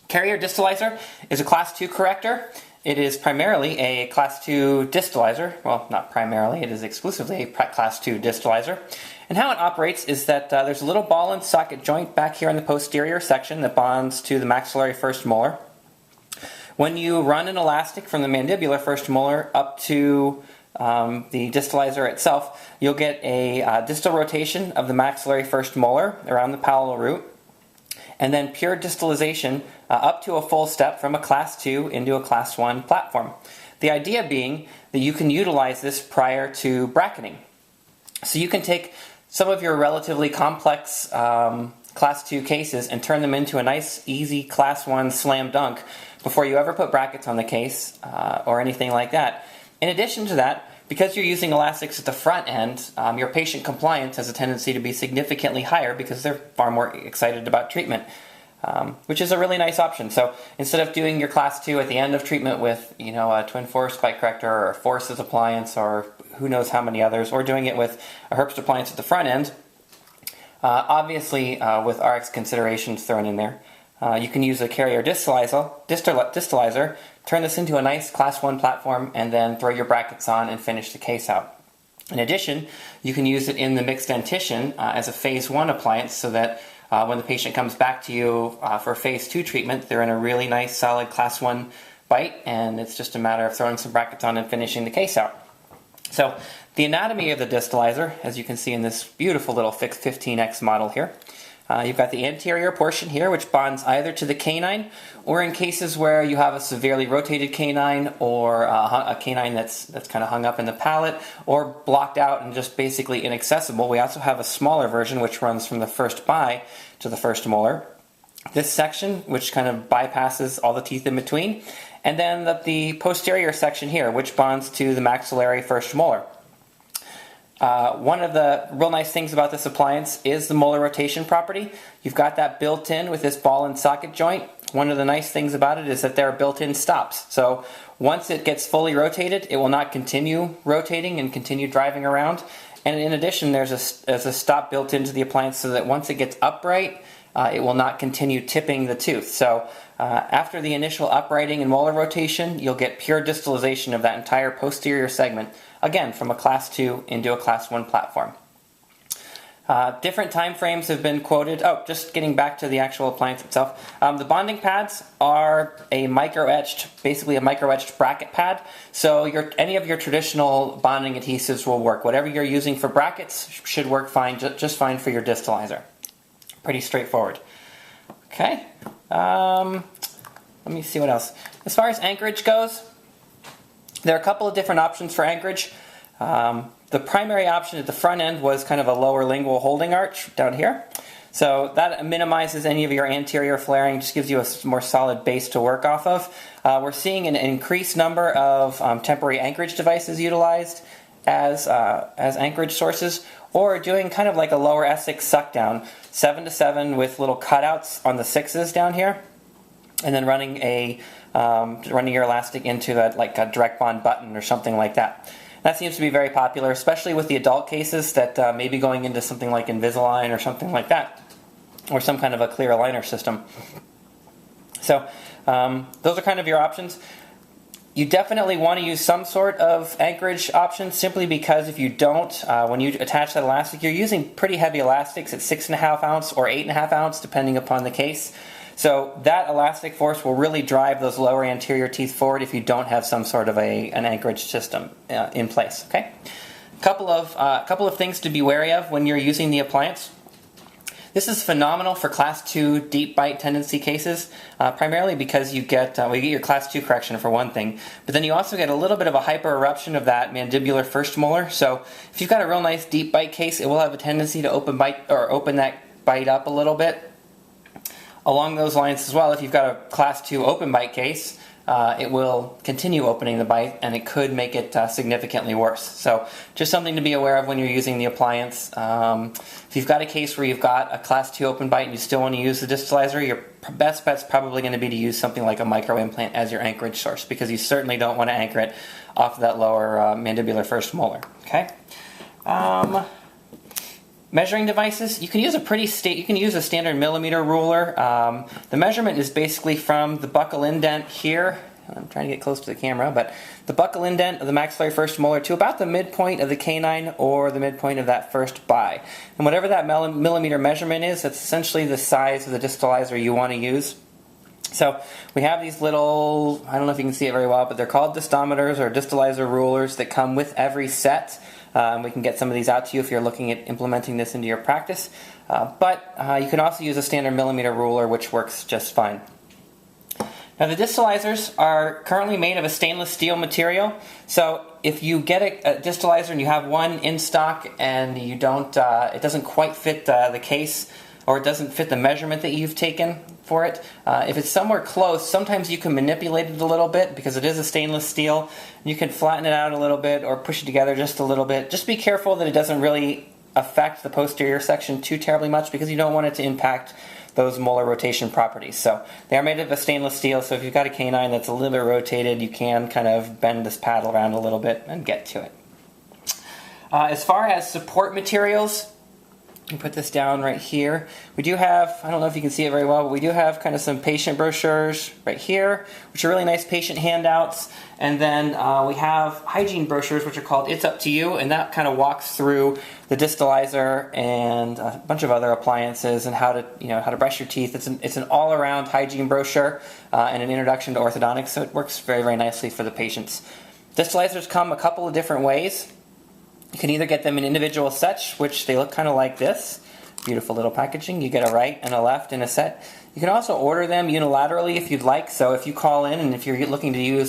Carriere Distalizer is a Class 2 corrector. It is primarily a Class 2 distalizer. Well, not primarily, it is exclusively a Class 2 distalizer. And how it operates is that there's a little ball and socket joint back here in the posterior section that bonds to the maxillary first molar. When you run an elastic from the mandibular first molar up to the distalizer itself, you'll get a distal rotation of the maxillary first molar around the palatal root, and then pure distalization up to a full step from a Class 2 into a Class 1 platform. The idea being that you can utilize this prior to bracketing. So you can take some of your relatively complex Class 2 cases and turn them into a nice, easy Class 1 slam dunk before you ever put brackets on the case or anything like that. In addition to that, because you're using elastics at the front end, your patient compliance has a tendency to be significantly higher because they're far more excited about treatment, which is a really nice option. So instead of doing your Class 2 at the end of treatment with, a twin force spike corrector or a Forces appliance or who knows how many others, or doing it with a Herbst appliance at the front end, obviously with RX considerations thrown in there, you can use a Carriere Distalizer, turn this into a nice Class 1 platform, and then throw your brackets on and finish the case out. In addition, you can use it in the mixed dentition as a Phase 1 appliance so that when the patient comes back to you for Phase 2 treatment, they're in a really nice solid Class 1 bite, and it's just a matter of throwing some brackets on and finishing the case out. So the anatomy of the distalizer, as you can see in this beautiful little Fix 15X model here, you've got the anterior portion here, which bonds either to the canine, or in cases where you have a severely rotated canine, or a canine that's kind of hung up in the palate, or blocked out and just basically inaccessible. We also have a smaller version which runs from the first bie to the first molar. This section, which kind of bypasses all the teeth in between, and then the posterior section here, which bonds to the maxillary first molar. One of the real nice things about this appliance is the molar rotation property. You've got that built in with this ball and socket joint. One of the nice things about it is that there are built-in stops. So once it gets fully rotated, it will not continue rotating and continue driving around. And in addition, there's a stop built into the appliance so that once it gets upright, it will not continue tipping the tooth. So after the initial uprighting and molar rotation, you'll get pure distalization of that entire posterior segment, again, from a Class 2 into a Class 1 platform. Different time frames have been quoted. Oh, just getting back to the actual appliance itself. The bonding pads are a micro-etched, basically a micro-etched bracket pad. So any of your traditional bonding adhesives will work. Whatever you're using for brackets should work fine, just fine for your distalizer. Pretty straightforward. Okay, let me see what else. As far as anchorage goes, there are a couple of different options for anchorage. The primary option at the front end was kind of a lower lingual holding arch down here. So that minimizes any of your anterior flaring, just gives you a more solid base to work off of. We're seeing an increased number of temporary anchorage devices utilized as anchorage sources, or doing kind of like a lower Essex suck down, 7 to 7 with little cutouts on the 6s down here, and then running your elastic into like a direct bond button or something like that. That seems to be very popular, especially with the adult cases that may be going into something like Invisalign or something like that, or some kind of a clear aligner system. So those are kind of your options. You definitely want to use some sort of anchorage option, simply because if you don't, when you attach that elastic, you're using pretty heavy elastics at 6.5 ounce or 8.5 ounce, depending upon the case. So that elastic force will really drive those lower anterior teeth forward if you don't have some sort of an anchorage system in place. Okay, couple of things to be wary of when you're using the appliance. This is phenomenal for Class 2 deep bite tendency cases, primarily because you get your Class 2 correction for one thing, but then you also get a little bit of a hyper eruption of that mandibular first molar. So if you've got a real nice deep bite case, it will have a tendency to open that bite up a little bit. Along those lines as well, if you've got a Class 2 open bite case, it will continue opening the bite, and it could make it significantly worse. So just something to be aware of when you're using the appliance. If you've got a case where you've got a Class 2 open bite and you still want to use the distalizer, your best bet's probably going to be to use something like a micro implant as your anchorage source, because you certainly don't want to anchor it off of that lower mandibular first molar. Okay. Measuring devices, you can use a standard millimeter ruler. The measurement is basically from the buccal indent here. I'm trying to get close to the camera, but the buccal indent of the maxillary first molar to about the midpoint of the canine or the midpoint of that first bi. And whatever that millimeter measurement is, that's essentially the size of the distalizer you want to use. So we have these little, I don't know if you can see it very well, but they're called distometers or distalizer rulers that come with every set. We can get some of these out to you if you're looking at implementing this into your practice. But you can also use a standard millimeter ruler, which works just fine. Now the distalizers are currently made of a stainless steel material, so if you get a distalizer and you have one in stock and you don't, it doesn't quite fit the case, or it doesn't fit the measurement that you've taken for it, if it's somewhere close, sometimes you can manipulate it a little bit because it is a stainless steel. You can flatten it out a little bit or push it together just a little bit. Just be careful that it doesn't really affect the posterior section too terribly much because you don't want it to impact those molar rotation properties. So they are made of a stainless steel, so if you've got a canine that's a little bit rotated, you can kind of bend this paddle around a little bit and get to it. As far as support materials, you put this down right here. We do have, I don't know if you can see it very well, but we do have kind of some patient brochures right here, which are really nice patient handouts. And then we have hygiene brochures, which are called It's Up to You, and that kind of walks through the distalizer and a bunch of other appliances and how to brush your teeth. It's an all-around hygiene brochure and an introduction to orthodontics, so it works very, very nicely for the patients. Distalizers come a couple of different ways. You can either get them in individual sets, which they look kind of like this. Beautiful little packaging. You get a right and a left in a set. You can also order them unilaterally if you'd like. So if you call in and if you're looking to do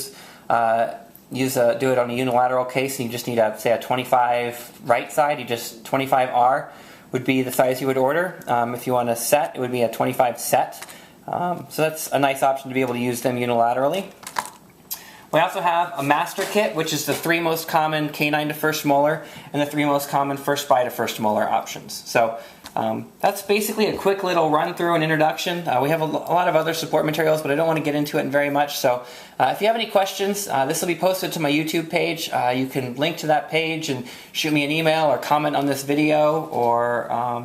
it on a unilateral case and you just need say a 25 right side, 25R would be the size you would order. If you want a set, it would be a 25 set. So that's a nice option to be able to use them unilaterally. We also have a master kit, which is the 3 most common canine to first molar and the 3 most common first bi to first molar options. So that's basically a quick little run through and introduction. We have a lot of other support materials, but I don't want to get into it very much. So if you have any questions, this will be posted to my YouTube page. You can link to that page and shoot me an email or comment on this video, or